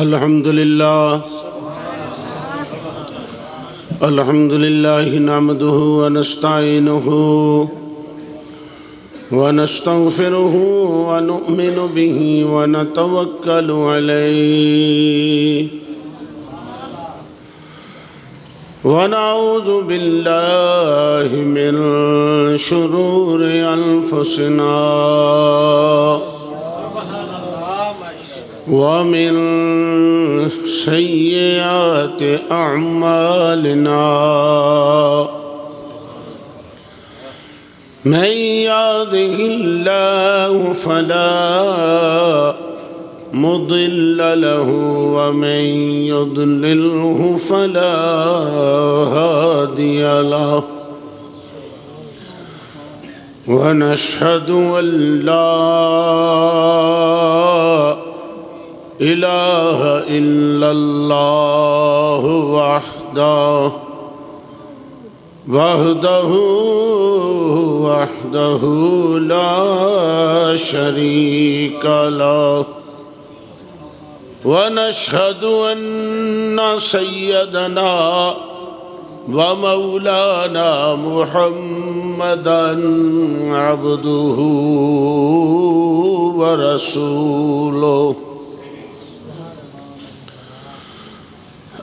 الحمد لله نحمده ونستعينه ونستغفره ونؤمن به ونتوكل عليه ونعوذ بالله من شرور أنفسنا ومن سيئات أعمالنا من يهده الله فلا مضل له ومن يضلله فلا هادي له ونشهد أن لا إله إلا الله وحده لا شريك له ونشهد أن سيدنا ومولانا محمدا عبده ورسوله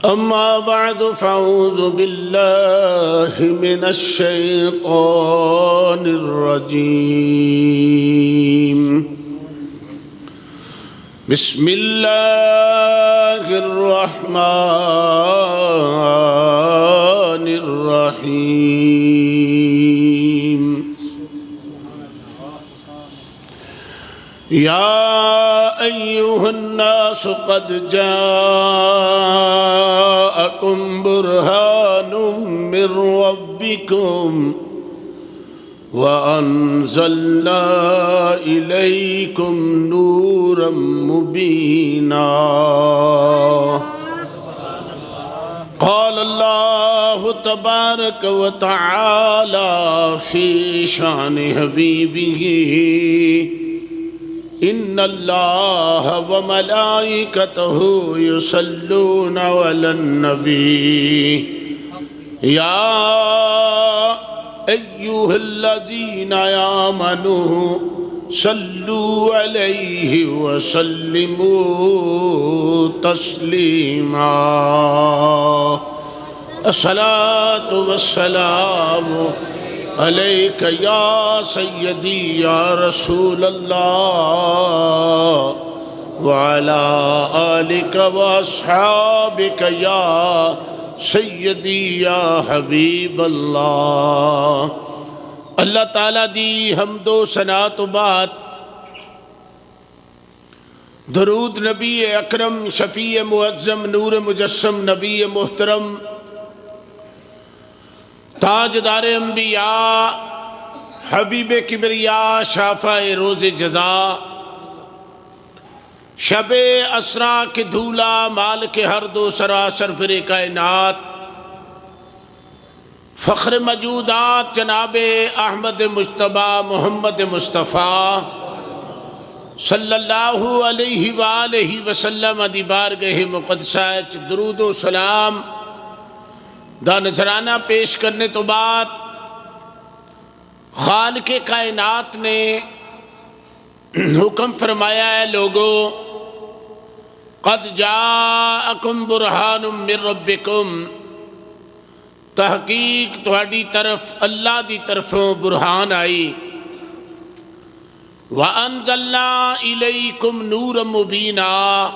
أما بعد فأعوذ بالله من الشيطان الرجيم بسم الله الرحمن الرحيم يا أيها الناس قد جاءكم برهان من ربكم وأنزلنا إليكم نورا مبينا قال الله تبارك وتعالى في شان حبيبه إن الله وملائكته يصلون على النبي يا أيها الذين آمنوا صلوا عليه وسلموا تسليما الصلاة والسلام عليك يا سيدي يا رسول الله وعلى آلك وأصحابك يا سیدی یا حبیب اللہ. اللہ تعالیٰ دی حمد و ثنا تو بعد درود نبی اکرم شفیع معظم نور مجسم نبی محترم تاجدار انبیاء حبیب کبریاء شافع روز جزا شب اسرا کے دھولا مال کے ہر دو سرا سرفر کائنات فخر موجودات جناب احمد مجتبی محمد مصطفیٰ صلی اللہ علیہ وآلہ وسلم دی بارگاہ مقدسہ درود و سلام دا نذرانہ پیش کرنے تو بعد خالق کائنات نے حکم فرمایا ہے لوگوں قد جاءکم برہان من ربکم تحقیق تہاڈی طرف اللہ دی طرفوں برہان آئی وَأَنزَلْنَا إِلَيْكُمْ نُورًا مُبِينًا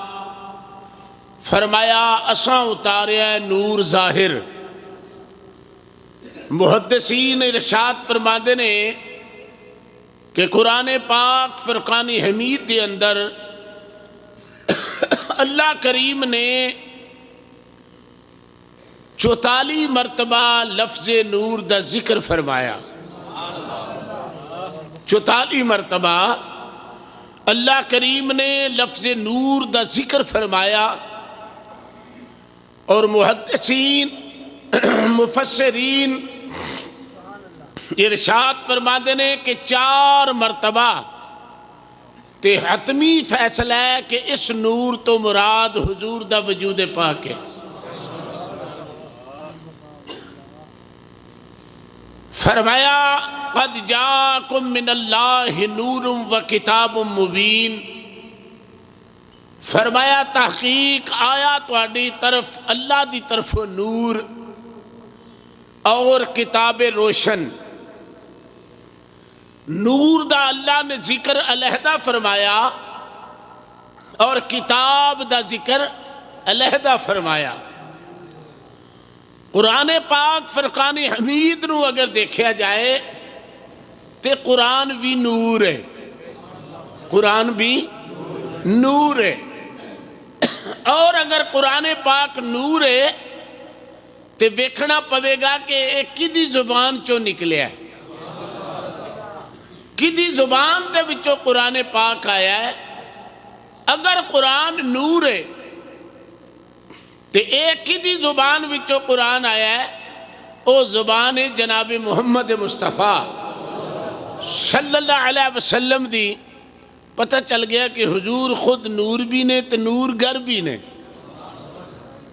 فرمایا اساں اتاریا ہے نور ظاہر. محدثین ارشاد فرماندے نے کہ قرآن پاک فرقان حمید کے اندر اللہ کریم نے 44 مرتبہ لفظ نور دا ذکر فرمایا. 44 مرتبہ اللہ کریم نے لفظ نور دا ذکر فرمایا اور محدثین مفسرین ارشاد فرماندے نے کہ 4 مرتبہ تے حتمی فیصلہ ہے کہ اس نور تو مراد حضور دا وجود پاک ہے۔ فرمایا قد جاءکم من اللہ نور و کتاب مبین، فرمایا تحقیق آیا تواڈی طرف اللہ دی طرف نور اور کتاب روشن۔ نور دا اللہ نے ذکر علیحدہ فرمایا اور کتاب دا ذکر علیحدہ فرمایا۔ قرآن پاک فرقان حمید نو اگر دیکھا جائے تے قرآن بھی نور ہے، قرآن بھی نور ہے۔ اور اگر قرآن پاک نور ہے تے ویکھنا پوے گا کہ ایک کدی زبان چو نکلیا ہے، کدی زبان دے وچوں قرآن پاک آیا ہے۔ اگر قرآن نور ہے تے ایک ہی دی زبان وچوں قرآن آیا ہے، او زبان جناب محمد مصطفیٰ صلی اللہ علیہ وسلم دی۔ پتہ چل گیا کہ حضور خود نور بھی نے تے نور گر بھی نے۔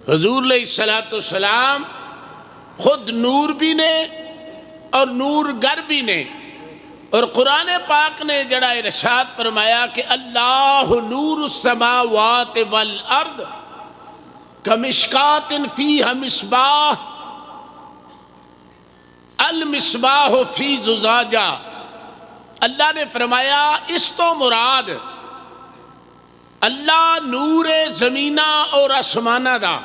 حضور علیہ السلام خود نور بھی نے اور نور گر بھی نے۔ اور قرآن پاک نے جڑا ارشاد فرمایا کہ اللہ نور السماوات والارض کمشکات فیہا مصباح المصباح فی زجاجہ، اللہ نے فرمایا اس تو مراد اللہ نور زمینہ اور آسمانہ دا۔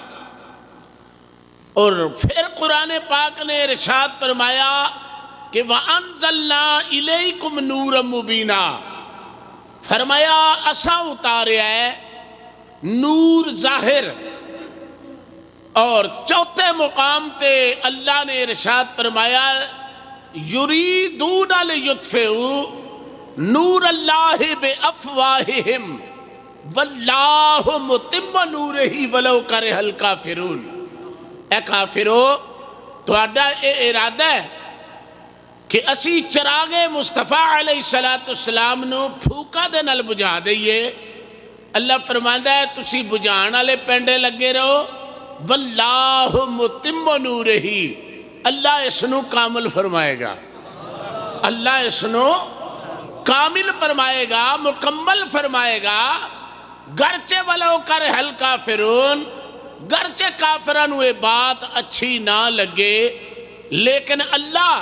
اور پھر قرآن پاک نے ارشاد فرمایا کہ وَأَنزَلْنَا إِلَيْكُمْ نُورًا مُبِينًا، فرمایا اساں اتاریا ہے نور ظاہر۔ اور چوتھے مقام تے اللہ نے ارشاد فرمایا یریدون لیطفئوا نور اللہ بافواہہم واللہ متم نورہ ولو کرہ الکافرون۔ اے کافرو، تہاڈا اے ارادہ ہے کہ اسی چراغ مصطفیٰ علیہ السلام نو پھوکا دے نال بجھا دئیے۔ اللہ فرماندا ہے تسی بجھان والے پینڈے لگے رہو، واللہ متم نورہ، اللہ اس نو کامل فرمائے گا، اللہ اس نو کامل فرمائے گا، مکمل فرمائے گا۔ گرچہ ولو کرہ الکافرون، گرچہ کافران ہوئے بات اچھی نہ لگے، لیکن اللہ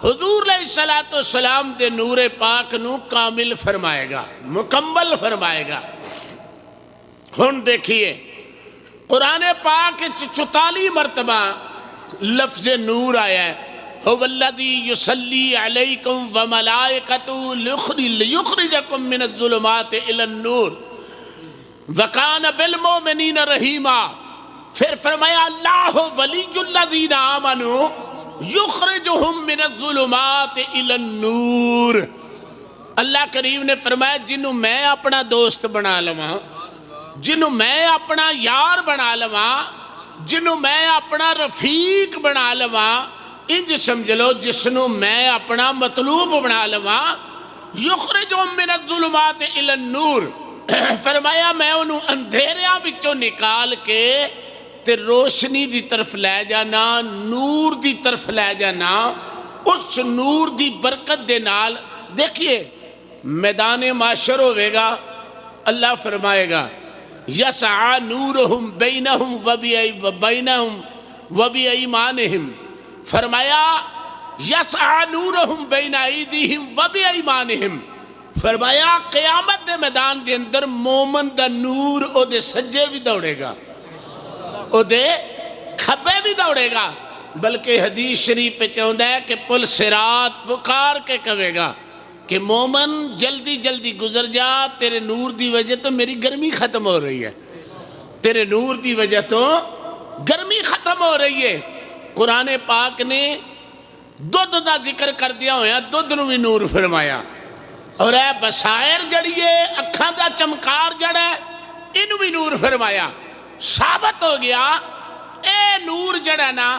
حضور علیہ السلام دے نور پاک نو کامل فرمائے گا، مکمل فرمائے گا۔ ہن دیکھیے قرآن پاک 44 مرتبہ لفظ نور آیا ہے۔ هو الذی یصلی علیکم وملائکتہ لیخرجکم من الظلمات الی النور وکان بالمؤمنین رحیما۔ پھر فرمایا اللہ ولی الذین آمنوا یخرجہم من الظلمات الی النور۔ اللہ کریم نے فرمایا جنہوں میں اپنا دوست بنا لواں، جنہوں میں اپنا یار بنا لواں، جنہوں میں اپنا رفیق بنا لواں، انج سمجھ لو جسنوں میں اپنا مطلوب بنا لواں، یخرجہم من الظلمات الی النور۔ فرمایا میں انہوں اندھیریاں وچوں نکال کے تے روشنی دی طرف لے جانا، نور دی طرف لے جانا۔ اس نور دی برکت دے نال دیکھیے میدان معاشر ہوئے گا، اللہ فرمائے گا یسعى نورہم بینہم وبایمانہم، فرمایا یسعى نورہم بین ایدیہم وبایمانہم، فرمایا قیامت دے میدان دے اندر مومن دا نور او دے سجے بھی دوڑے گا، او دے کھبے بھی دوڑے گا۔ بلکہ حدیث شریف پہ چاہتا ہے کہ پل صراط پکار کے کہے گا کہ مومن جلدی جلدی گزر جا، تیرے نور دی وجہ تو میری گرمی ختم ہو رہی ہے، تیرے نور دی وجہ تو گرمی ختم ہو رہی ہے۔ قرآن پاک نے دودھ دا ذکر کر دیا ہویا، دودھ نو بھی نور فرمایا، اور اے بصائر جڑیے اکھاں دا چمکار جڑا ہے انو بھی نور فرمایا۔ ثابت ہو گیا اے نور جڑا نا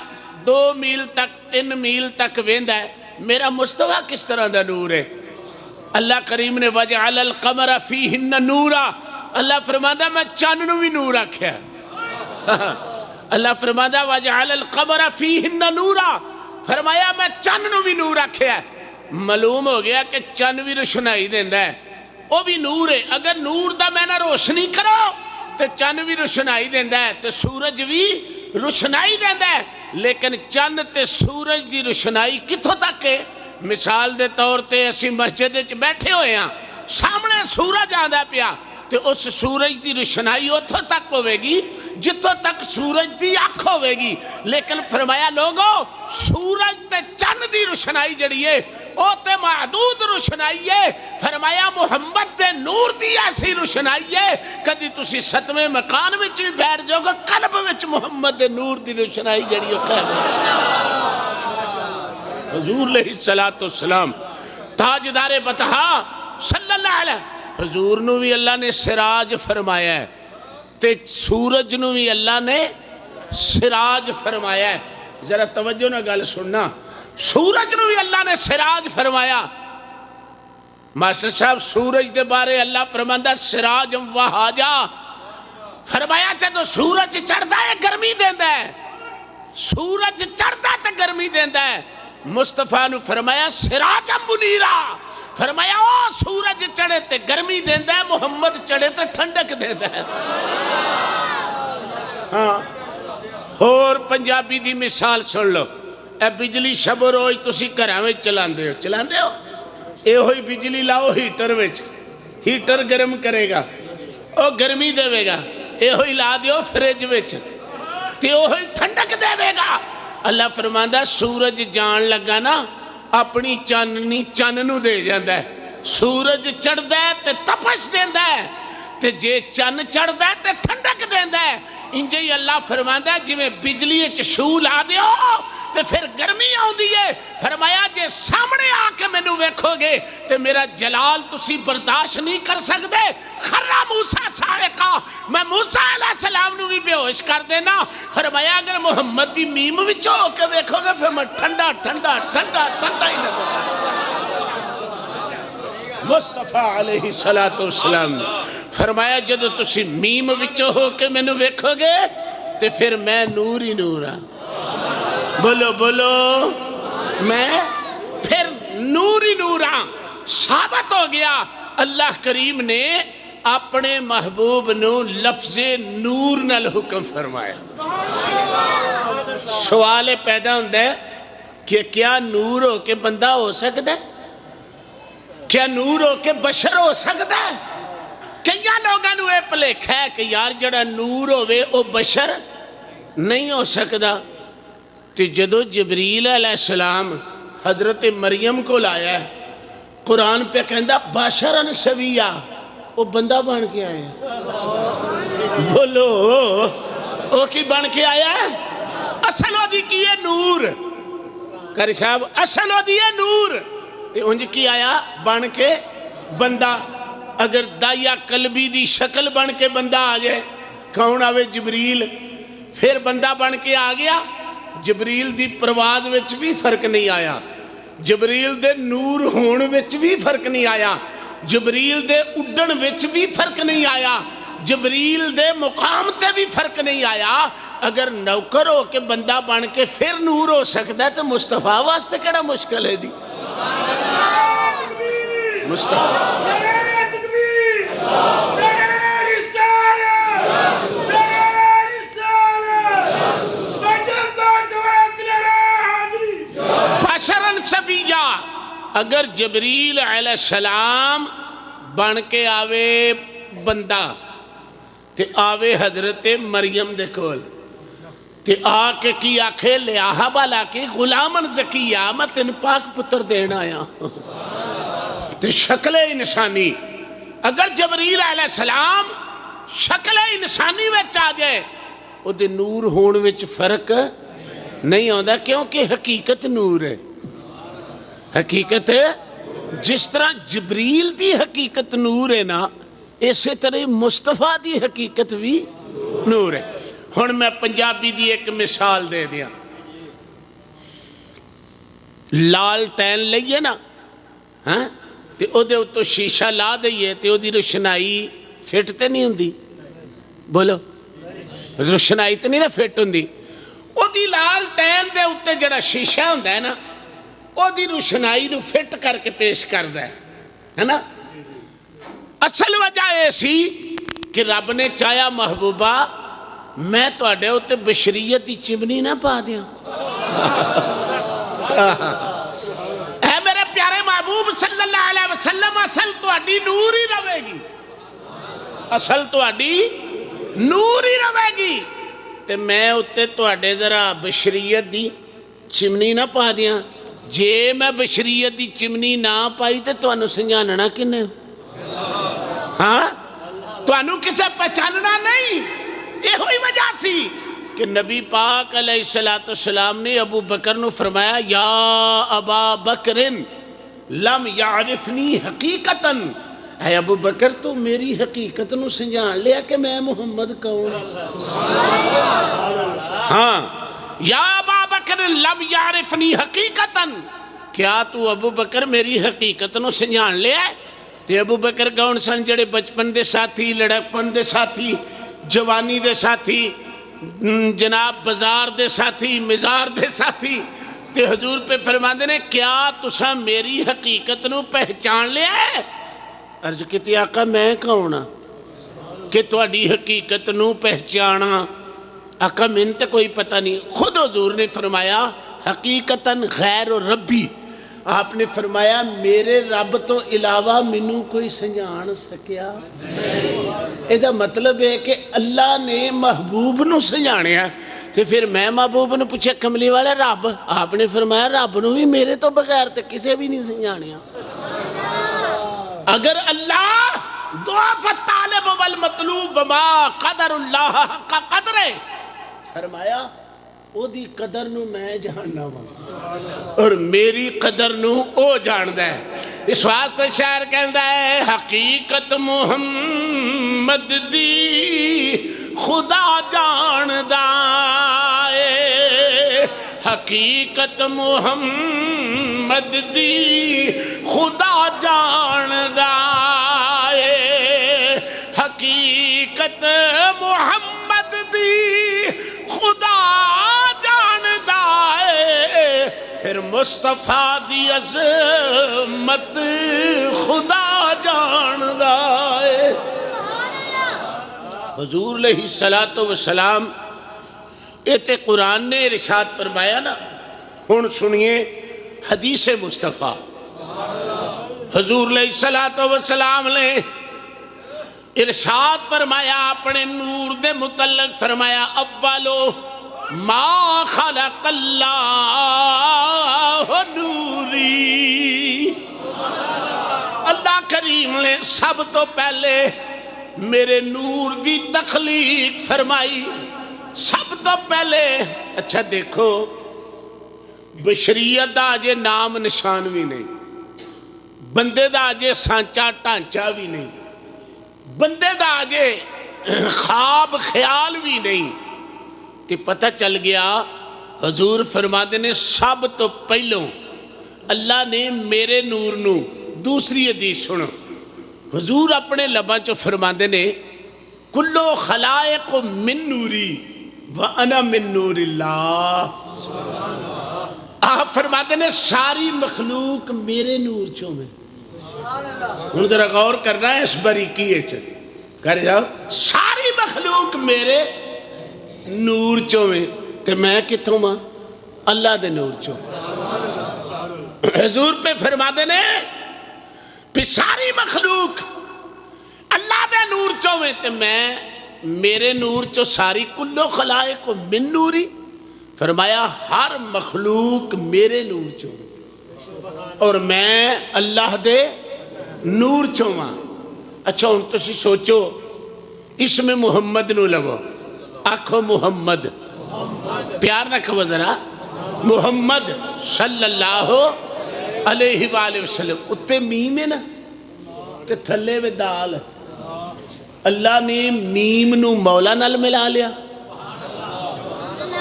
2 میل تک 3 میل تک ویندا ہے، میرا مصطفیٰ کس طرح دا نور ہے؟ اللہ کریم نے وَجَعَلَ الْقَمَرَ فِيهِنَّ نُورًا، اللہ فرماتا میں چند نو بھی نور رکھیا، اللہ فرماتا وَجَعَلَ الْقَمَرَ فِيهِنَّ نُورًا، فرمایا میں چند نو بھی نور رکھیا۔ معلوم ہو گیا کہ چند بھی روشنائی دیندہ ہے، وہ بھی نور ہے۔ اگر نور دا میں نہ روشنی کرو تو چند بھی روشنائی دیندہ ہے، تو سورج بھی روشنائی دیندہ ہے، لیکن چند تے سورج دی روشنائی کتھوں تک ہے؟ مثال دے طور تے اسی مسجد وچ بیٹھے ہوئے ہیں، سامنے سورج آندا پیا، تے اس سورج دی روشنائی اتھوں تک ہوئے گی جتوں تک سورج دی آنکھ ہوئے گی، لیکن فرمایا لوگو سورج تے چند دی روشنائی جڑی ہے او تے محدود روشنائی ہے، فرمایا محمد دے نور دی ایسی روشنائی ہے کدی تسی ستویں مکان وچ بھی بیٹھ جاؤ گے قلب وچ محمد دے نور دی روشنائی جڑی ہے کہہ دے۔ حضور علیہ السلام تاجدار بطحا صلی اللہ علیہ حضور نو بھی اللہ نے سراج فرمایا ہے، تے سورج نو بھی اللہ نے سراج فرمایا ہے۔ ذرا توجہ نہ گل سننا، سورج نو بھی اللہ نے سراج فرمایا۔ ماسٹر صاحب سورج دے بارے اللہ فرماندہ سراج وہاجا، فرمایا جدو سورج چڑھتا ہے گرمی دیندہ ہے، سورج چڑھتا ہے تو گرمی دیندہ ہے۔ مصطفیٰ نے فرمایا سراج منیرہ، فرمایا او سورج چڑھے تے گرمی دیندہ ہے، محمد چڑھے تے ٹھنڈک دیندہ ہے۔ ہاں اور پنجابی دی مثال سن لو، اے بجلی شب و روز تسی گھراں وچ چلاندے ہو، اے ہوئی بجلی لاؤ ہیٹر وچ، ہیٹر گرم کرے گا، او گرمی دے گا، اے ہوئی لا دیو فریج وچ تے او ہوئی ٹھنڈک دے گا۔ اللہ فرماندہ سورج جان لگا نا اپنی چاننی چاننو دے جاندہ ہے، سورج چڑھدا ہے تے تپش دیندہ ہے، تے جے چان چڑھدا ہے تے ٹھنڈک دیندہ ہے۔ انجھے ہی اللہ فرماندہ ہے جی میں بجلی شول آ دیو تے پھر گرمی آؤں دیئے، فرمایا جے سامنے آکے میں نو ویکھو گے تے میرا جلال تسی برداشت نہیں کر سکتے۔ خرہ موسیٰ سائقہ، میں موسیٰ علیہ السلام نو بھی بے ہوش کر دینا، فرمایا اگر محمد دی میم وچ ہو کے ویکھو گے پھر میں ٹھنڈا ٹھنڈا ٹھنڈا ٹھنڈا ہی نظر مصطفیٰ علیہ السلام فرمایا جدو تسی میم وچ ہو کے میں نو ویکھو گے تے پھر میں نور ہی نور ہاں، بولو بولو میں پھر نور ہی نور ہاں۔ ثابت ہو گیا اللہ کریم نے اپنے محبوب نو لفظ نور نال حکم فرمایا۔ سوال پیدا ہوندہ ہے کہ کیا نور ہو کے بندہ ہو سکتا ہے؟ کیا نور ہو کے بشر ہو سکتا ہے؟ کیا لوگاں نو اے پلیکھا ہے کہ یار جڑا نور ہوئے او بشر نہیں ہو سکتا؟ تو جدو جبریل علیہ السلام حضرت مریم کو لایا ہے، قرآن پہ کہندہ بشرن سویہ، وہ بندہ بن کے آیا ہے۔ بولو وہ کی بن کے آیا ہے؟ اصل ہو دی کی ہے نور، کاری صاحب اصل ہو دی ہے نور، تو انج کی آیا بن کے بندہ۔ اگر دائیا قلبی دی شکل بن کے بندہ آ جائے، کون آوے؟ جبریل، پھر بندہ بن کے آ گیا۔ جبریل دی پرواز وچ بھی فرق نہیں آیا، جبریل دے نور ہون وچ بھی فرق نہیں آیا، جبریل دے اڈن وچ بھی فرق نہیں آیا، جبریل دے مقام تے بھی فرق نہیں آیا۔ اگر نوکر ہو کے بندہ بن کے پھر نور ہو سکتا ہے تو مصطفیٰ واسطے کیڑا مشکل ہے جی؟ مصطفیٰ بشرن سویہ، اگر جبریل علیہ السلام بن کے آوے بندہ تے آوے حضرت مریم دے کول تے آ کے کی آکھے لیاہا بالا کے غلامن زکیہ میں تین پاک پتر دینا آیا تے شکل انسانی، اگر جبریل علیہ السلام شکل انسانی وچ آ جائے او دے نور ہون وچ فرق نہیں ہوندہ، کیونکہ حقیقت نور ہے۔ حقیقت ہے جس طرح جبریل دی حقیقت نور ہے نا، اسی طرح مصطفیٰ دی حقیقت بھی نور ہے۔ ہن میں پنجابی دی ایک مثال دے دیا، لال ٹین لئیے نا، تے او دے اتوں شیشہ لا دئیے تے او دی روشنائی فٹ تے نہیں ہوندی؟ بولو روشنائی تے نہیں نا فٹ ہوندی؟ او دی لال ٹین دے اتنے جڑا شیشہ ہوندا ہے نا او دی روشنائی نو فٹ کر کے پیش کردا ہے نا؟ اصل وجہ یہ سی کہ رب نے چاہیا محبوبہ میں تواڈے اتنے بشریت دی چمنی نہ پا دیاں اے میرے پیارے محبوب صلی اللہ علیہ وسلم اصل تواڈی نور ہی رہے گی، اصل تواڈی نور ہی رہے گی، تے میں اتنے تواڈے ذرا بشریت دی چمنی نہ پا دیاں۔ جے میں بشریت دی چمنی نہ پائی تے تانوں سنجھاننا کنے؟ ہاں تانوں کسے پہچاننا نہیں۔ یہ ہوئی وجہ سی کہ نبی پاک علیہ السلام نے ابو بکر نو فرمایا یا ابا بکر لم یعرفنی حقیقتاً، اے ابو بکر تو میری حقیقت نو سنجھان لیا کہ میں محمد کون؟ ہاں یا ابا بکر لم یعرفنی حقیقتاً، کیا تو ابو بکر میری حقیقت نو سنجھان لیا ہے؟ تے ابو بکر کون سن؟ جڑے بچپن دے ساتھی، لڑکپن دے ساتھی، جوانی دے ساتھی، جناب بازار دے ساتھی، مزار دے ساتھی۔ تے حضور پہ فرماندے نے کیا تساں میری حقیقت نو پہچان لیا ہے؟ عرض کیتی آقا میں کون ہاں کہ تہاڈی حقیقت نو پہچانا؟ آقا من تے کوئی پتہ نہیں۔ خود حضور نے فرمایا حقیقتاً غیر ربی، آپ نے فرمایا میرے رب تو علاوہ منوں کوئی سنجھان سکیا؟ ایدہ مطلب ہے کہ اللہ نے محبوب نو سنجھانیا، تے پھر میں محبوب نو پوچھے کملی والے رب؟ آپ نے فرمایا رب نو بھی میرے تو بغیر تے کسے بھی نہیں سنجھانیا۔ اگر اللہ ضعف الطالب والمطلوب وما قدر اللہ حق قدرے، فرمایا او دی قدر نو میں جاننا ہوں اور میری قدر نو او جاندا ہے۔ اس واسطے شاعر کہندا ہے حقیقت محمد دی خدا جاندا ہے، حقیقت محمد دی خدا جاندا ہے، حقیقت محمد دی خدا جاندا ہے، پھر مصطفیٰ دی عظمت خدا جاندا ہے۔ حضور علیہ السلام ایتے قرآن نے ارشاد فرمایا نا، ہن سنیے حدیث مصطفیٰ۔ حضور علیہ السلام نے ارشاد فرمایا اپنے نور دے متعلق، فرمایا اولو ما خلق اللہ نوری، اللہ کریم نے سب تو پہلے میرے نور دی تخلیق فرمائی، سب تو پہلے۔ اچھا دیکھو بشریت دا آجے نام نشان بھی نہیں، بندے دا آجے سانچہ ٹانچہ بھی نہیں، بندے دا آجے خواب خیال بھی نہیں، تے پتہ چل گیا حضور فرماتے نے سب تو پہلوں اللہ نے میرے نور نو۔ دوسری حدیث سنو، حضور اپنے لباں چو فرماتے نے کلو خلائق من نوری وانا من نور اللہ، آپ فرماتے نے ساری مخلوق میرے نور چو میں۔ ہوں ذرا غور کرنا ہے اس باریکی کر جاؤ، ساری مخلوق میرے نور چو میں، تے میں کتوں ماں؟ اللہ دے نور چو۔ حضور پہ فرما دینے پہ ساری مخلوق اللہ دے نور چو میں، تے میں میرے نور چو ساری کلو خلائق من نوری، فرمایا ہر مخلوق میرے نور چو اور میں اللہ دے نور چو ماں۔ اچھا ہوں تسی سوچو اسم محمد نو لگو، آکھو محمد، پیار نہ کہو ذرا، محمد صلی اللہ علیہ وآلہ وسلم، اتے میم ہے نا تے تھلے میں دال، اللہ نے میم نو مولا نال ملا لیا،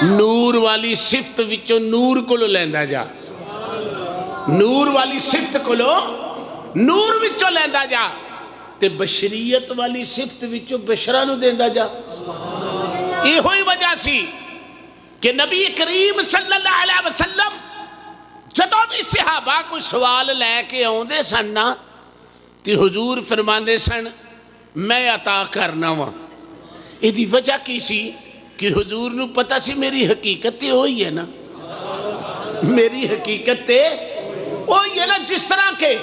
نور والی صفت وچوں نور کو لو لیندہ جا، نور والی صفت کو لو نور وچوں لیندا جا تے بشریت والی صفت وچوں بشرا نو دیندا جا۔ یہ ہوئی وجہ سی کہ نبی کریم صلی اللہ علیہ وسلم جدوں بھی صحابہ کوئی سوال لے کے آوندے سن نا تے حضور فرماندے سن میں عطا کرنا وا۔ یہ دی وجہ کی سی کہ حضور نو پتہ سی میری حقیقت تے ہوئی ہے نا، میری حقیقت تے ہوئی ہے نا۔ جس طرح کے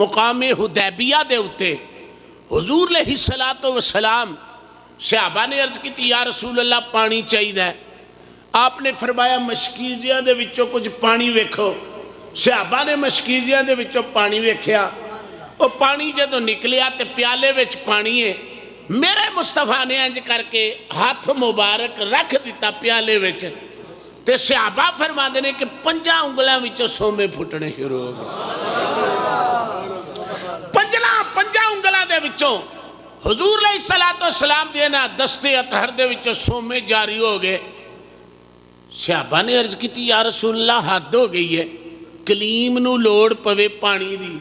مقام حدیبیہ دے اتے حضور علیہ السلام صحابہ نے عرض کی تھی یا رسول اللہ پانی چاہیے، آپ نے فرمایا مشکیزیاں دے وچوں کچھ پانی ویکھو۔ صحابہ نے مشکیزیاں دے وچوں پانی ویکھیا، وہ پانی جدوں نکلیا تے پیالے وچ پانی ہے، میرے مصطفیٰ نے انج کر کے ہاتھ مبارک رکھ دیتا پیالے وچ تے صحابہ فرماندے نے کہ 5 انگلاں وچوں سومے پھٹنے شروع ہو گئے۔ 5 انگلاں دے وچوں حضور علیہ السلام دے نا دستے اطہر دے وچوں سومے جاری ہو گئے۔ صحابہ نے عرض کی تھی یا رسول اللہ حد ہو گئی ہے، کلیم نو لوڑ پوے پانی دی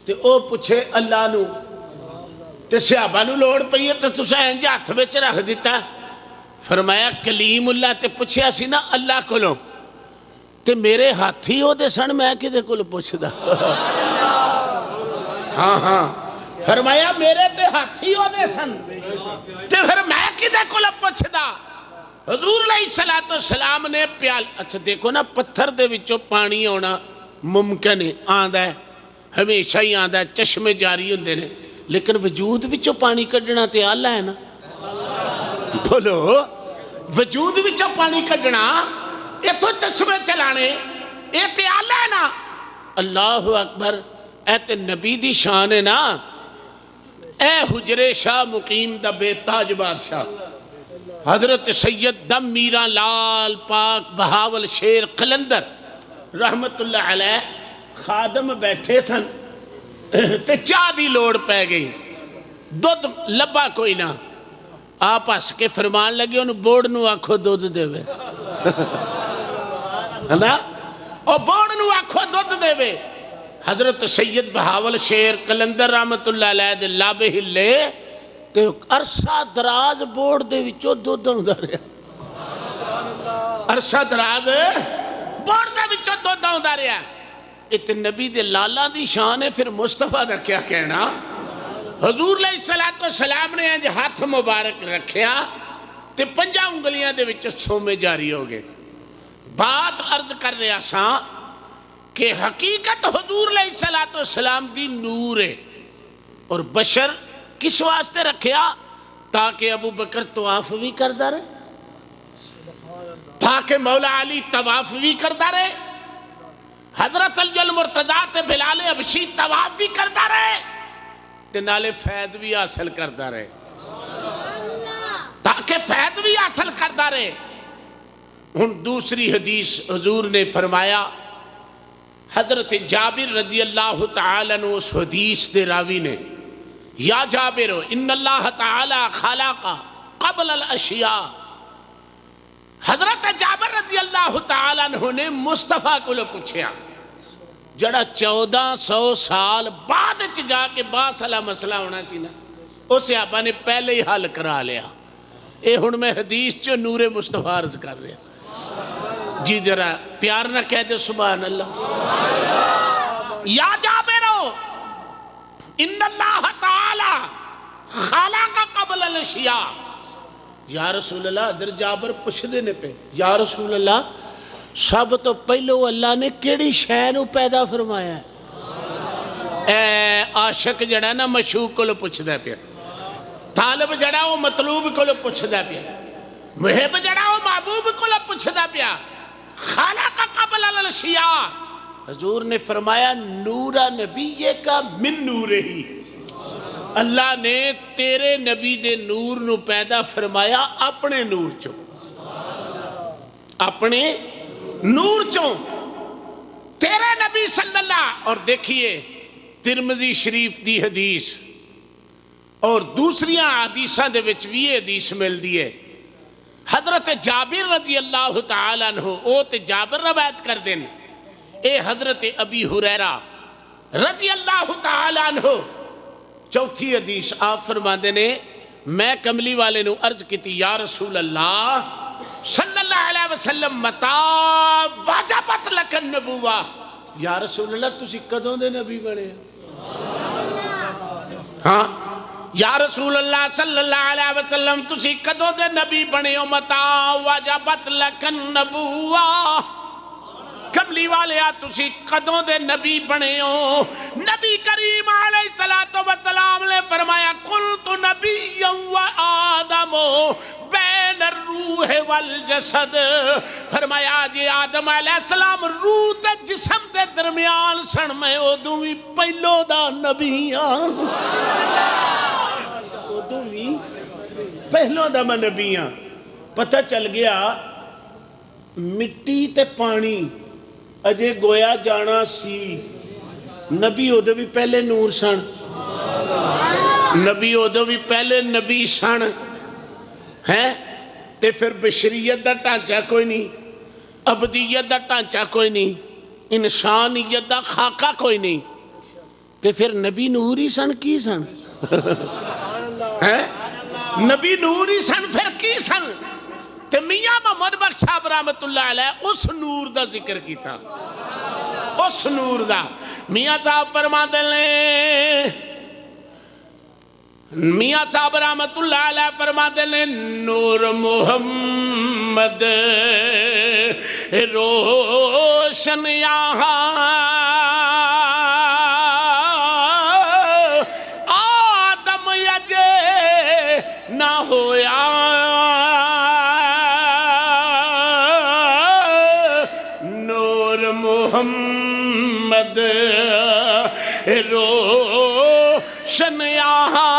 تے او پوچھے اللہ نو، تے صحابہ نو لوڑ پئی ہے تے تساں انج ہاتھ وچ رکھ دیتا۔ فرمایا کلیم اللہ تے پوچھیا سی نا اللہ کولوں تے میرے ہاتھی او دے سن، میں کدے کول پوچھدا؟ ہاں فرمایا میرے تے ہاتھی او دے سن تے پھر میں کدے کول پوچھدا؟ حضور علیہ السلام نے پیال اچھا دیکھو نا پتھر دے وچوں پانی آنا ممکن ہے، آندا ہے ہمیشہ ہی آندا ہے، چشمے جاری ہوندے نے، لیکن وجود وچوں پانی کڈنا تے آلہ ہے نا، بولو وجود وچوں پانی کڈنا ایتھوں چشمے چلانے اے تے آلہ ہے نا۔ اللہ اکبر، اے تے نبی دی شان ہے نا۔ اے حجرے شاہ مقیم دا بے تاج بادشاہ حضرت سید دم میران لال پاک بہاول شیر قلندر رحمت اللہ علیہ خادم بیٹھے سن تے چاہ دی لوڑ پہ گئی، دودھ لبا کوئی نہ، آپ ہس کے فرمان لگے انہوں بورڈ نو آکھو دودھ دے وے، ہے نا، او بورڈ نو آکھو دودھ دے وے۔ حضرت سید بہاول شیر قلندر رحمت اللہ علیہ دے لابے ہلے تے عرصہ دراز بورڈ دے وچوں دودھ ہوندا رہا، عرصہ دراز بورڈ دے وچوں دودھ ہوندا رہا۔ ات نبی دے لالا دی شان ہے، پھر مصطفیٰ دا کیا کہنا۔ حضور علیہ السلام نے انج ہاتھ مبارک رکھیا تے 5 انگلیاں دے وچ سومے جاری ہو گئے۔ بات عرض کر رہا سا کہ حقیقت حضور علیہ السلام دی نور ہے، اور بشر کس واسطے رکھیا تاکہ ابو بکر طواف بھی کردہ رہے، تاکہ مولا علی طواف بھی کردہ رہے، حضرت علی المرتضیٰ تے بلال حبشی طواف بھی کردہ رہے تے نالے فیض بھی حاصل کردہ رہے، تاکہ فیض بھی حاصل کردہ رہے۔ ان دوسری حدیث حضور نے فرمایا، حضرت جابر رضی اللہ تعالیٰ عنہ اس حدیث دے راوی نے، یا جابر ان اللہ تعالی خلق قبل الاشیاء، حضرت جابر رضی اللہ تعالیٰ عنہ نے مصطفیٰ کو پوچھیا جڑا 1400 سال بعد جا کے باصلہ مسئلہ ہونا سی نا، اس صحابہ نے پہلے ہی حل کرا لیا۔ اے ہن میں حدیث چو نور مصطفیٰ عرض کر رہا، جی ذرا پیار نہ کہہ دے سبحان اللہ۔ یا جابرو ان اللہ تعالی خلق قبل الاشیاء، یا رسول اللہ ادھر جابر پوچھ دینے پہ، یا رسول اللہ سب تو پہلو اللہ نے کیڑی شے نو پیدا فرمایا ہے؟ اے عاشق جڑا نا مشوق کو پوچھ دے پیا، طالب جڑا وہ مطلوب کو پوچھ دے پیا، محب جڑا وہ محبوب کو پوچھ دے پیا، خلق قبل الاشیاء۔ حضور نے فرمایا نورا نبی کا من نور ہی، اللہ نے تیرے نبی دے نور نو پیدا فرمایا اپنے نور چوں، اپنے نور چوں، تیرے نبی صلی اللہ۔ اور دیکھیے ترمذی شریف دی حدیث اور دوسریاں حدیثاں دے وچ بھی یہ حدیث مل دی ہے، حضرت جابر رضی اللہ تعالیٰ عنہ او تے جابر روایت کر دیں، اے حضرت ابی ہریرہ رضی اللہ تعالیٰ عنہ چوتھی حدیث آپ فرماندے نے میں کملی والے نو عرض کی تھی یا رسول اللہ صلی اللہ علیہ وسلم متا واجبت لکن نبوہ یا رسول اللہ تسی کدوں دے نبی بنے ہاں یا رسول اللہ صلی اللہ علیہ وسلم تسی کدوں دے نبی بنے ہو متا واجبت لکن نبوہ کملی والے تسی کدوں دے نبی بنے ہو نبی کریم علیہ السلام نے فرمایا قلت نبی و آدم بین الروح والجسد فرمایا جی آدم علیہ السلام روح تے جسم دے درمیان سن میں ادوں بھی پہلو دا نبی ہاں ادوں بھی پہلو دا میں نبی ہاں پتہ چل گیا مٹی تے پانی اجے گویا جانا سی نبی ادھے بھی پہلے نور سن نبی ادھے بھی پہلے نبی سن ہے تے پھر بشریت دا ٹانچہ کوئی نہیں ابدیت دا ٹانچہ کوئی نہیں انسانیت دا خاکہ کوئی نہیں تے پھر نبی نور ہی سن کی سن نبی نور ہی سن پھر کی سن تے میاں محمد بخش صاحب رحمت اللہ علیہ اس نور دا ذکر کیتا اس نور دا میاں صاحب فرما دلیں میاں صاحب رحمت اللہ علیہ فرما دلیں نور محمد روشن یہاں آدم یجے نہ ہویا محمد روشن یہاں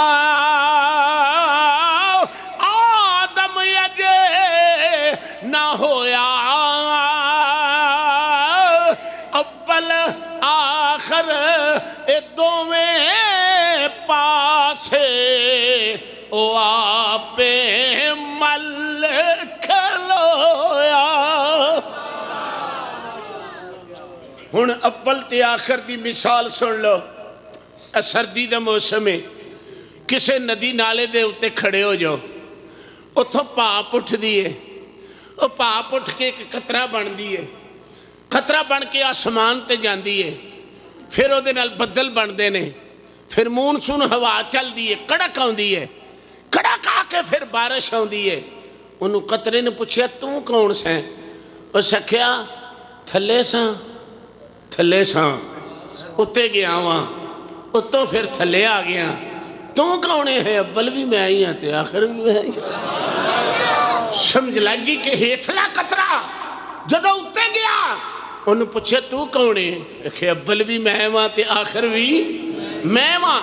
آدم یجے نہ ہویا اول آخر دوویں پاسے او آپ مل کھلویا ہن اول تے آخر دی مثال سن لو سردی دا موسم میں کسے ندی نالے دے اتے کھڑے ہو جاؤ اتھوں پاپ اٹھ دیئے وہ پاپ اٹھ کے ایک قطرہ بن دیئے قطرہ بن کے آسمان تے جان دیئے پھر وہ دے نال بدل بن دینے پھر مونسون ہوا چل دیئے کڑک آن دیئے کڑک آ کے پھر بارش آن دیئے انہوں قطرے نے پوچھیا توں کون سے وہ سکھیا تھلے ساں تھلے ساں اتے گیا وہاں اتوں پھر تھلے آ گیا تو کونے ہے اول بھی میں آئی تے آخر بھی میں آئی سمجھ لگی کہ ہیٹھلا قطرہ جدو اتے گیا انہوں پوچھے تو کونے کہ اول بھی میں وہاں تے آخر بھی میں وہاں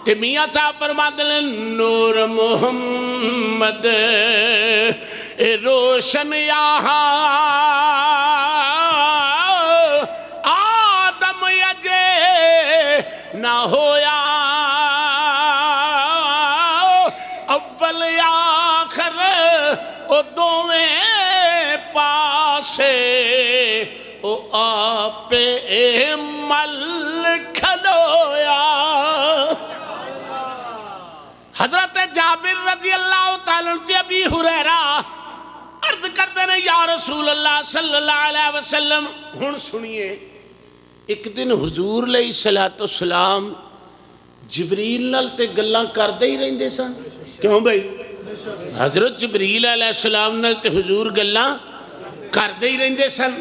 تے میاں صاحب فرما دلیں نور محمد روشن یہاں نہ ہویا اول آخر او دوویں پاسے او آپ مل کھلویا حضرت جابر رضی اللہ تعالیٰ عنہ ابی ہریرہ عرض کرتے ہیں یا رسول اللہ صلی اللہ علیہ وسلم ہن سنیے ایک دن حضور علیہ السلام جبریل نال تے گلاں کردے ہی رہندے سن کیوں بھائی حضرت جبریل علیہ السلام نال تے حضور گلاں کردے ہی رہندے سن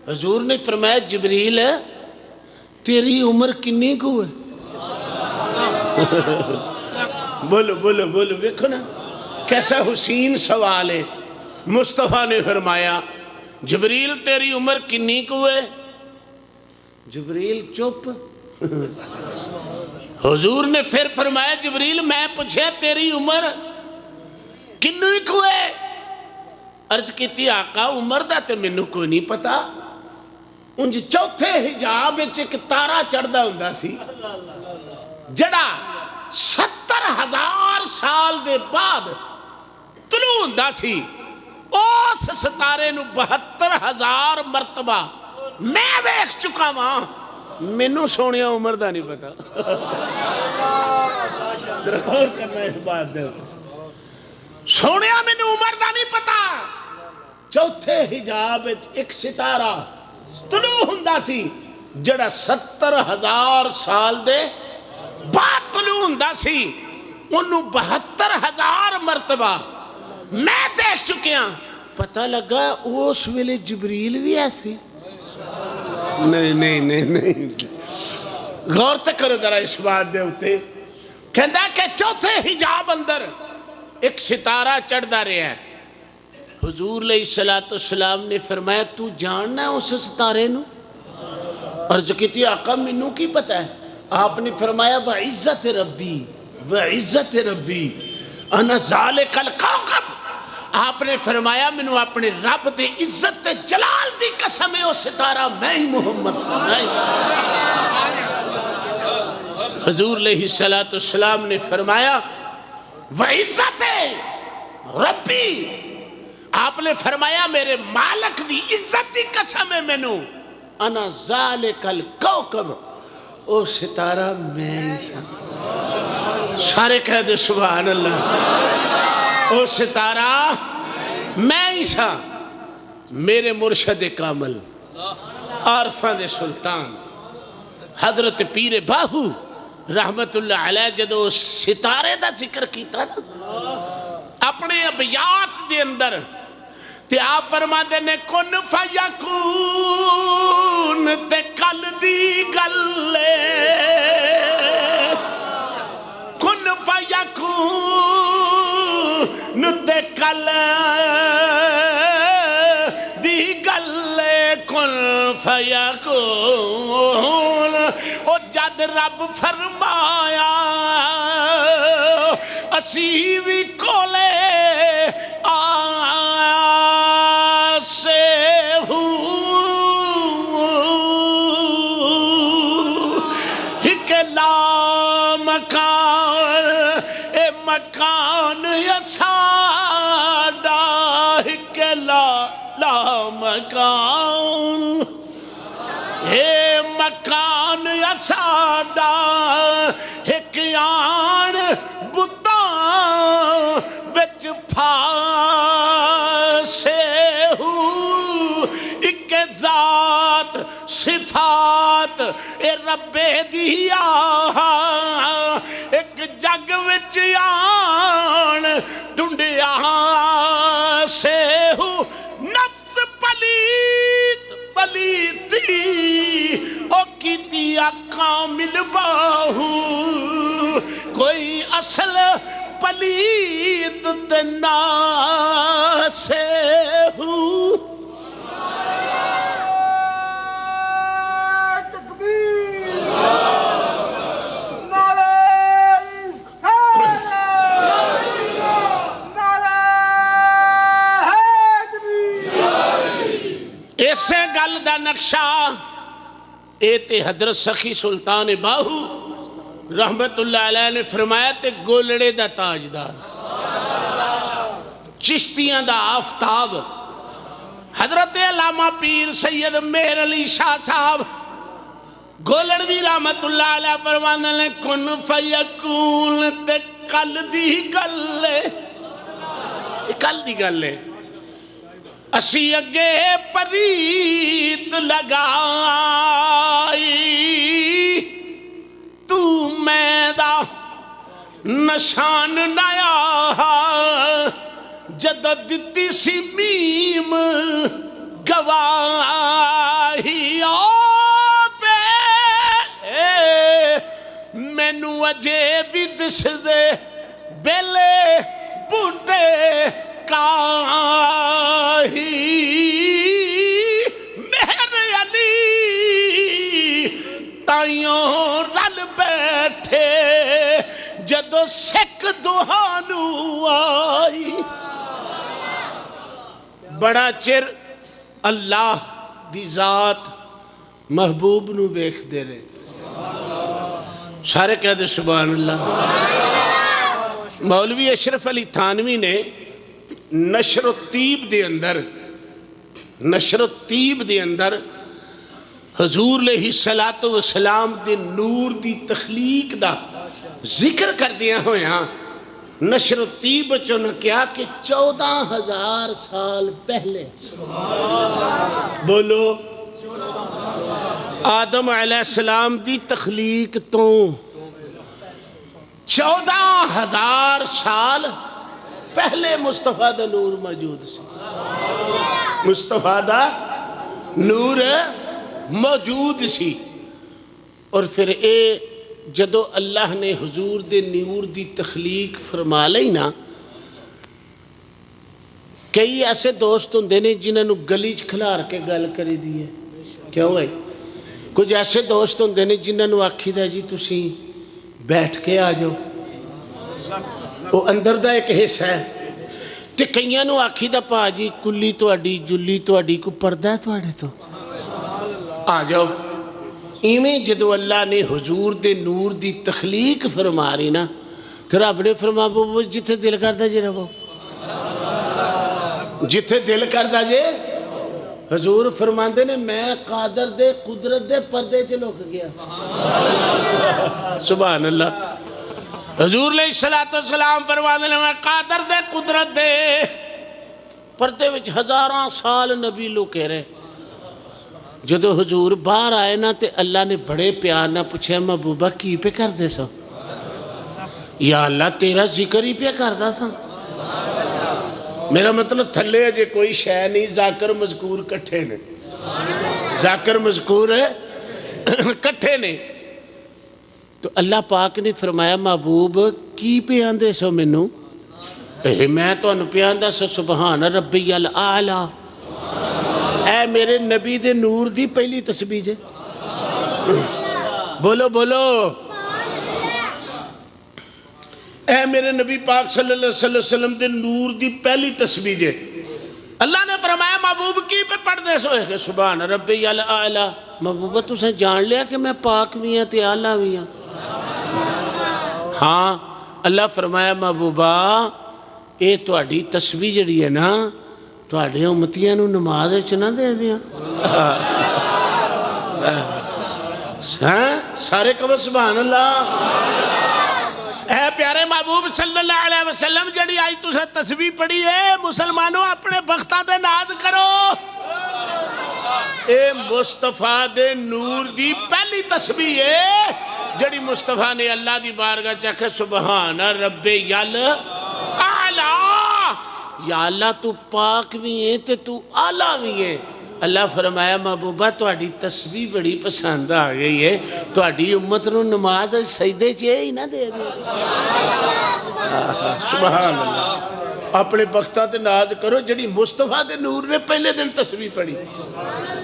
حضور نے فرمایا جبریل تیری عمر کنی کو ہے بولو بولو بولو دیکھو نا کیسا حسین سوال ہے مصطفیٰ نے فرمایا جبریل تیری عمر کنی کو ہے جبریل چپ حضور نے پھر فرمایا جبریل میں پوچھے تیری عمر کنویں کو ہے عرض کیتی آقا عمر دا تے مینوں کوئی نہیں پتا انج چوتھے حجاب وچ ایک تارا چڑھدا ہوندا سی جڑا 70,000 سال دے بعد طلوع ہوندا سی اس ستارے نو 72,000 مرتبہ میں ویکھ چکا ہاں مینوں سونے عمر دا نہیں پتا ضرور کرنا اس بات دے سونے مینوں عمر دا نہیں پتا چوتھے حجاب ایک ستارہ طلوع ہوندا سی جڑا 70,000 سال دے بعد طلوع ہوندا سی انہوں 72,000 مرتبہ میں دیکھ چکے ہیں پتہ لگا اس ویلے جبریل بھی ایسی نہیں غور تک کرو ذرا اس بات دے ہوتے کہندہ کہ چوتھے حجاب اندر ایک ستارہ چڑھ دا رہا ہے حضور علیہ السلام نے فرمایا تو جاننا ہے اس ستارے نو عرض کیتی آقا منو کی پتہ ہے آپ نے فرمایا وعزت ربی انا ذالک الکوکب آپ نے فرمایا منو اپنے رب دے عزت جلال دی قسم ہے وہ ستارہ میں ہی محمد صلی اللہ علیہ وسلم حضور علیہ السلام نے فرمایا وعزت ربی آپ نے فرمایا میرے مالک دی عزت دی قسم ہے منو انا ذالک الکوکب او ستارہ میں ہی سارے کہہ دے سبحان اللہ او ستارہ میں ہی سا میرے مرشد کامل عارفان دے سلطان حضرت پیر باہو رحمت اللہ علیہ جدو ستارے دا ذکر کیتا نا اپنے ابیات دے اندر تے آپ فرما دینے کن فیکون تے کل دی گلے کن فیکون تے کل دی گلے کن فیکون او جد رب فرمایا اسی بھی کولے مکان یساڈا ہک لا مکان اے مکان یساڈا ہک آن بتاں وچ پھاسے ہوں ایک ذات صفات اے رب دیا ایک جگ وچ آن ٹنڈیا سے ہوں نفس پلیتی او کیتیا کامل باہو کوئی اصل پلیت دنا سے ہوں اسے گل دا نقشہ اے تے حضرت سخی سلطان باہو رحمت اللہ علیہ نے فرمایا تے گولڑے دا تاجدار چشتیاں دا آفتاب حضرت علامہ پیر سید مہر علی شاہ صاحب گولڑوی رحمت اللہ علیہ فرمانے لے کن فیکون تے کل دی گلے کل دی گلے اسی اگے پریت لگائی تو میدہ نشان نیا جدد دیتی سی میم گواہی پہ مینو اجے بھی دس دے بیلے بوٹے کاہی مہر علی تائیوں رل بیٹھے جدو سکھ دہانو آئی بڑا چر اللہ دی ذات محبوب نو بیخ دے رہے سارے کہہ دے سبحان اللہ مولوی اشرف علی تھانوی نے نشر الطیب دے اندر حضور علیہ الصلوۃ والسلام دے نور دی تخلیق دا ذکر کردیاں ہویاں نشر و طیب بچوں نے کیا کہ 14,000 سال پہلے بولو آدم علیہ السلام دی تخلیق تو 14,000 سال پہلے مصطفیٰ دا نور موجود سی مصطفیٰ دا نور موجود سی اور پھر اے جدو اللہ نے حضور دے نور دی تخلیق فرما لئی نا کئی ایسے دوست ہوندے نے جنہاں نو گلی چ کھلار کے گل کری دی ہے کیا ہوئے کچھ ایسے دوست ہوندے نے جنہاں نو آکھی دا جی تسی بیٹھ کے آ جاؤ وہ اندر دا ایک حصہ ہے تے کئیاں نو آکھی دا پا جی کلی تواڈی جلی تواڈی کو پردہ ہے تواڈے تو آ جاؤ ایویں جدو اللہ نے حضور دے نور دی تخلیق فرما رہی نا تو رب نے فرما بو جتھے دل کردہ جی رہو جتھے دل کردہ جی حضور فرماندے نے میں قادر دے قدرت دے پردے چلوک گیا سبحان اللہ حضور علیہ السلام فرماندے نے میں قادر دے قدرت دے پردے وچ ہزاراں سال نبی لو کہہ رہے جدو حضور باہر آئے نا تے اللہ نے بڑے پیار نہ پوچھے محبوبہ کی پہ کر دے سو یا اللہ تیرا ذکر ہی پہ کر دا سا میرا مطلب تھلے اجے کوئی شے نہیں ذاکر مذکور کٹھے نے ذاکر مذکور کٹھے نے تو اللہ پاک نے فرمایا محبوب کی پہ آندے سو منو میں تو انہوں پہ آندہ سو سبحان ربی الاعلیٰ اے میرے نبی دے نور دی پہلی تسبیح جے بولو بولو اے میرے نبی پاک صلی اللہ علیہ وسلم دے نور دی پہلی تسبیح جے اللہ نے فرمایا محبوب کی پہ پڑھ دے سو ہے کہ سبحان ربی الاعلیٰ محبوبہ تو سے جان لیا کہ میں پاک بھی ہیں تے اعلیٰ بھی ہیں ہاں اللہ فرمایا محبوبہ اے تو اڈی تسبیح جڑی ہے نا تو اڈے امتیاں نو نماز چنا دے دیا سارے کبھر سبحان اللہ اے پیارے محبوب صلی اللہ علیہ وسلم جڑی آئی تو سے تسبیح پڑھی ہے مسلمانوں اپنے بختہ دے ناز کرو اے مصطفیٰ دے نور دی پہلی تسبیح ہے جڑی مصطفیٰ نے اللہ دی بارگاہ چکھے سبحان رب اعلیٰ یا اللہ تو پاک بھی ہے تے تو اعلیٰ بھی ہے اللہ فرمایا محبوبہ تو اڈی تسبیح بڑی پسند آ گئی ہے تو اڈی امت نو نماز سجدے چاہے ہی نہ دے دے سبحان اللہ اپنے بختہ تے ناز کرو جڑی مصطفیٰ دے نور نے پہلے دن تسبیح پڑھی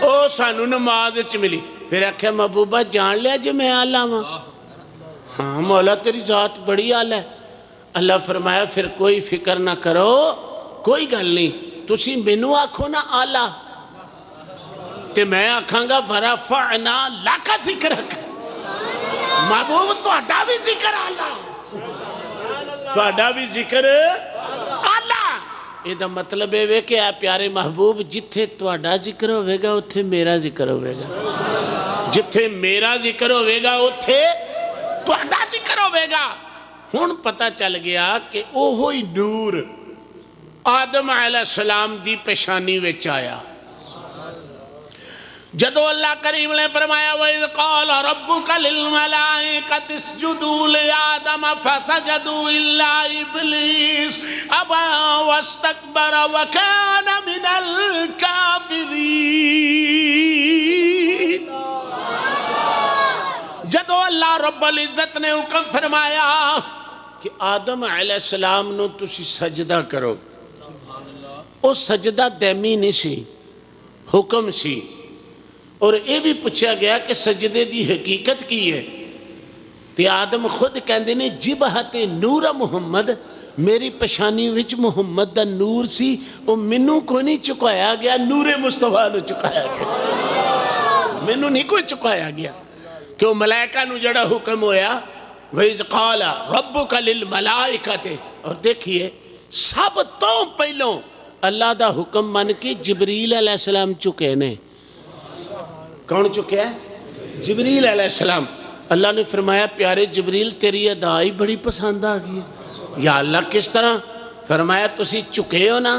او سانو نماز چ ملی پھر آکھیا محبوبہ جان لیا جی میں اعلیٰ ہاں ہاں مولا تیری ذات بڑی اعلیٰ ہے اللہ فرمایا پھر کوئی فکر نہ کرو کوئی گل نہیں تسی مینوں آکھو نا اعلیٰ تے میں آکھاں گا ورفعنا لک ذکرک محبوب تہاڈا بھی ذکر اعلیٰ تہاڈا بھی ذکر اعلیٰ یہ دا مطلب ہے کہ اے پیارے محبوب جتھے تہاڈا ذکر ہوئے گا اتھے میرا ذکر ہوئے گا جتھے میرا ذکر ہوئے گا اتھے تہاڈا ذکر ہوئے گا ہن پتہ چل گیا کہ اوہی نور آدم علیہ السلام دی پیشانی وچ آیا جدو اللہ کریم نے فرمایا وَإِذْ قَالَ رَبُّكَ لِلْمَلَائِكَةِ اسْجُدُوا لِآدَمَ فَسَجَدُوا إِلَّا إِبْلِيسَ أَبَى وَاسْتَكْبَرَ وَكَانَ مِنَ الْكَافِرِينَ جدو اللہ رب العزت نے حکم فرمایا کہ آدم علیہ السلام نو تسی سجدہ کرو او سجدہ دیمی نہیں سی حکم سی اور یہ بھی پوچھا گیا کہ سجدے دی حقیقت کی ہے تے آدم خود کہندے نے جبہت نور محمد میری پشانی وچ محمد دا نور سی وہ منو کو نہیں چکایا گیا نور مصطفیٰ نے چکایا گیا منو نہیں کوئی چکایا گیا کہ وہ ملائکہ نو جڑا حکم ہویا وَإِذْ قَالَ رَبُّكَ لِلْمَلَائِكَةِ اور دیکھئے سب تو پہلوں اللہ دا حکم من کے جبریل علیہ السلام چکے نے کون چکیا ہے؟ جبریل علیہ السلام۔ اللہ نے فرمایا پیارے جبریل تیری ادا ہی بڑی پسند آ گئی ہے۔ یا اللہ کس طرح؟ فرمایا تسی چکے ہو نا،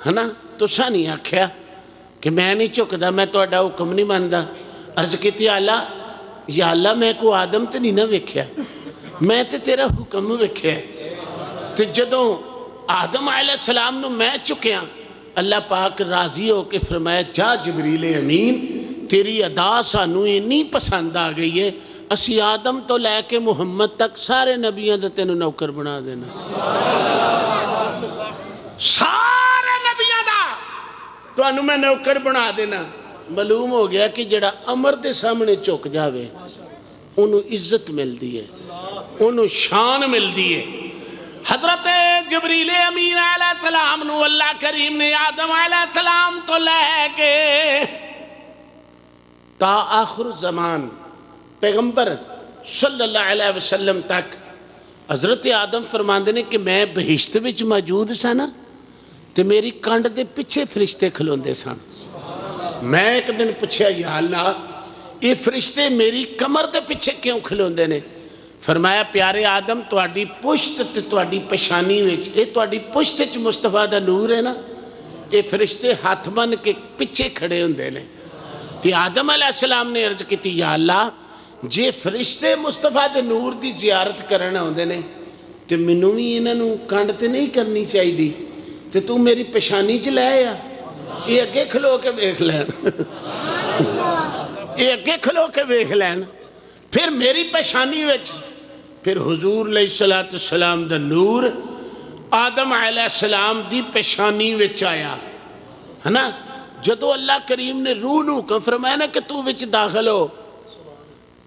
ہے نا، تسا نہیں آکھیا کہ میں نہیں چکدا، میں تہاڈا حکم نہیں مندا۔ عرض کیتی یا اللہ میں کو آدم تے نہیں نہ ویکھیا، میں تے تیرا حکم ویکھیا۔ تے جدوں آدم علیہ السلام نو میں چکیا، اللہ پاک راضی ہو کے فرمایا جا جبریل امین تیری ادا سانو اتنی پسند آ گئی ہے، اسی آدم تو لے کے محمد تک سارے نبیوں دا تینوں نوکر بنا دینا، سارے نبیوں دا تو انہوں میں نوکر بنا دینا۔ معلوم ہو گیا کہ جڑا امر دے سامنے چک جاوے انہوں عزت مل دی ہے، انہوں شان مل دی ہے۔ حضرت جبریل امین علیہ السلام نو اللہ کریم نے آدم علیہ السلام تو لے کے تا آخر زمان پیغمبر صلی اللہ علیہ وسلم تک حضرت آدم فرماندے نے کہ میں بہشت وچ موجود سا نا تے میری کانڈ دے پچھے فرشتے کھلوندے سن۔ میں ایک دن پوچھا یا اللہ یہ فرشتے میری کمر دے پچھے کیوں کھلوندے نے؟ فرمایا پیارے آدم تواڈی پشت تے تواڈی پشانی وچ اے تواڈی پشت وچ مصطفیٰ دا نور ہے نا، یہ فرشتے ہاتھ بن کے پیچھے کھڑے ہوندے نے۔ کہ آدم علیہ السلام نے عرض کی یا اللہ جے فرشتے مصطفیٰ دے نور دی زیارت کرنا ہوندے نے تے منوں بھی انہوں کانڈ تے نہیں کرنی چاہیے تے تو میری پشانی چ لے آیا، یہ اگے کھلو کے بیکھ لین، یہ اگے کھلو کے بیکھ لین، پھر میری پشانی وچ پھر حضور علیہ السلام دا نور آدم علیہ السلام دی پشانی وچ آیا ہے نا۔ جدو اللہ کریم نے روح نو حکم فرمایا نا کہ تو وچ داخل ہو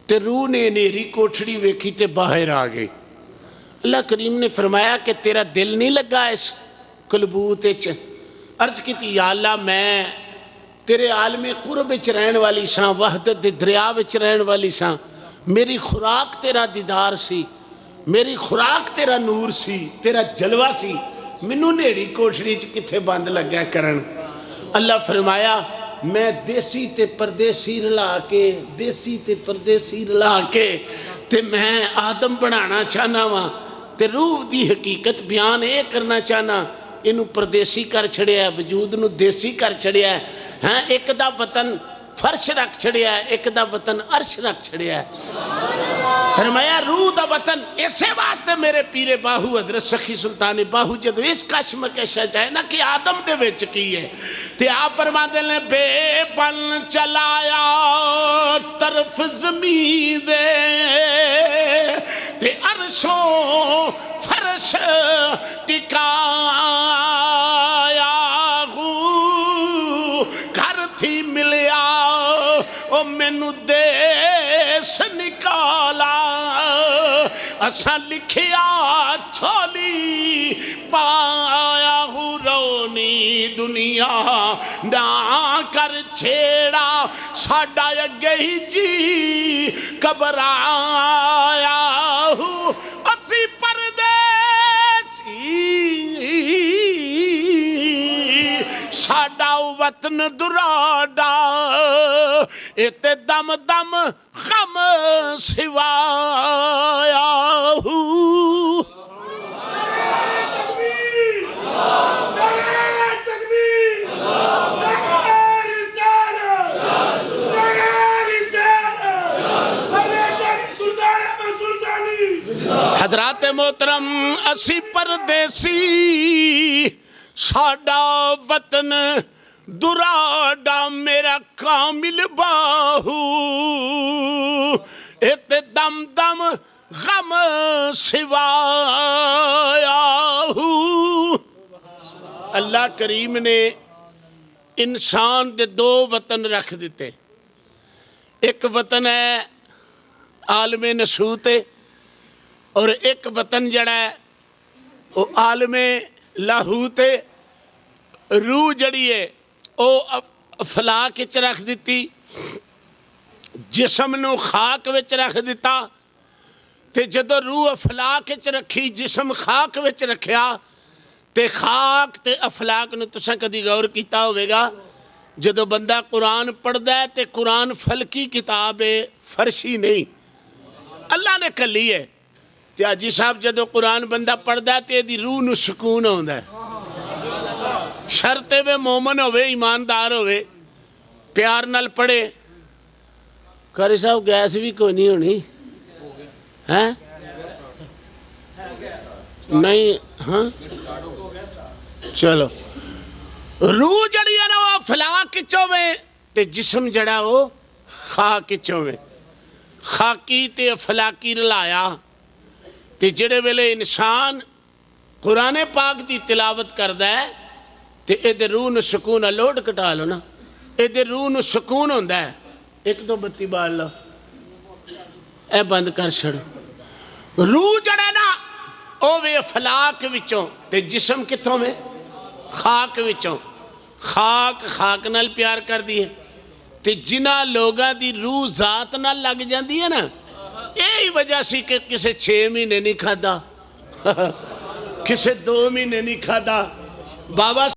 تے روح نے نیری کوٹھڑی ویکھی تے باہر آ گئی۔ اللہ کریم نے فرمایا کہ تیرا دل نہیں لگا اس کلبوت وچ؟ عرض کی تھی یا اللہ میں تیرے عالم قرب وچ رہن والی ساں، وحدت دے دریا وچ رہن والی ساں، میری خوراک تیرا دیدار سی، میری خوراک تیرا نور سی، تیرا جلوہ سی، منوں نیڑی کوٹھڑی چ کتھے بند لگیا کرن۔ اللہ فرمایا میں دیسی تے پردیسی رلا کے دیسی تے پردیسی رلا کے تے میں آدم بنانا چاہنا وہاں تے روح دی حقیقت بیان اے کرنا چاہنا، انہوں پردیسی کر چھڑیا ہے، وجود نو دیسی کر چھڑیا ہے، ہاں ایک دا وطن فرش رکھ چھڑیا ہے، ایک دا وطن عرش رکھ چھڑیا ہے۔ فرمایا روح دا وطن اسے واسطے میرے پیرے باہو حضرت سخی سلطان باہو جدو اس کشمکش چاہے نا کہ آدم دے وچ کی ہے تے آپ فرماندے نے بے بن چلایا طرف زمین دے تے عرشوں فرش ٹکایا گھر تھی ملیا او مینو دیس نکالا اسا لکھیا چھولی پایا ہوں رونی دنیا نہ کر چھیڑا ساڈا اگے ہی جی گھبرایا ہوں اسی پردیسی ساڈا وطن دراڈا اتے دم دم غم سوایا ہوں۔ حضرات محترم اسی پردیسی ساڈا وطن دراڈا میرا کامل باہو ات دم دم غم سوایا ہوں۔ اللہ کریم نے انسان دے دو وطن رکھ دیتے، ایک وطن ہے عالم نسوت اور ایک وطن جڑا ہے وہ عالم لاہوت، روح جڑی ہے وہ افلاک وچ رکھ دیتی، جسم نو خاک وچ رکھ دیتا تے جدو روح افلاک وچ رکھی جسم خاک وچ رکھیا تے خاک تے افلاک نو تساں کدی غور کیتا ہوئے گا جدو بندہ قرآن پڑھدا ہے تے قرآن فلکی کتاب ہے، فرشی نہیں، اللہ نے کلی ہے۔ تے حاجی صاحب جدو قرآن بندہ پڑھدا ہے تے دی روح نو سکون ہوندا ہے، شرط وے مومن ہوئے، ایماندار ہوئے، پیار نال پڑھے۔ قاری صاحب گیس بھی کوئی نہیں ہونی ہے نہیں؟ ہاں چلو، روح جڑی ہے نا وہ فلاک کچوں میں تے جسم جڑا وہ خاک کچوں میں، خاکی تے فلاکی رلایا۔ تے جڑے ویلے انسان قرآن پاک دی تلاوت کردا ہے تے ادھر روح نو سکون ہے، لوڈ کٹا لو نا، ادھر روح نو سکون ہوندا ہے۔ ایک دو بتی بال لو، اے بند کر چھڑو۔ روح جڑا نا اوے فلاک وچوں تے جسم کتوں میں؟ خاک وچوں۔ خاک نال پیار کر دی ہے تے جنہ لوگاں دی روح ذات نال لگ جاندی ہے نا، یہی وجہ سی کہ کسے 6 مہینے نہیں کھادا، کسے 2 مہینے نہیں کھادا۔ بابا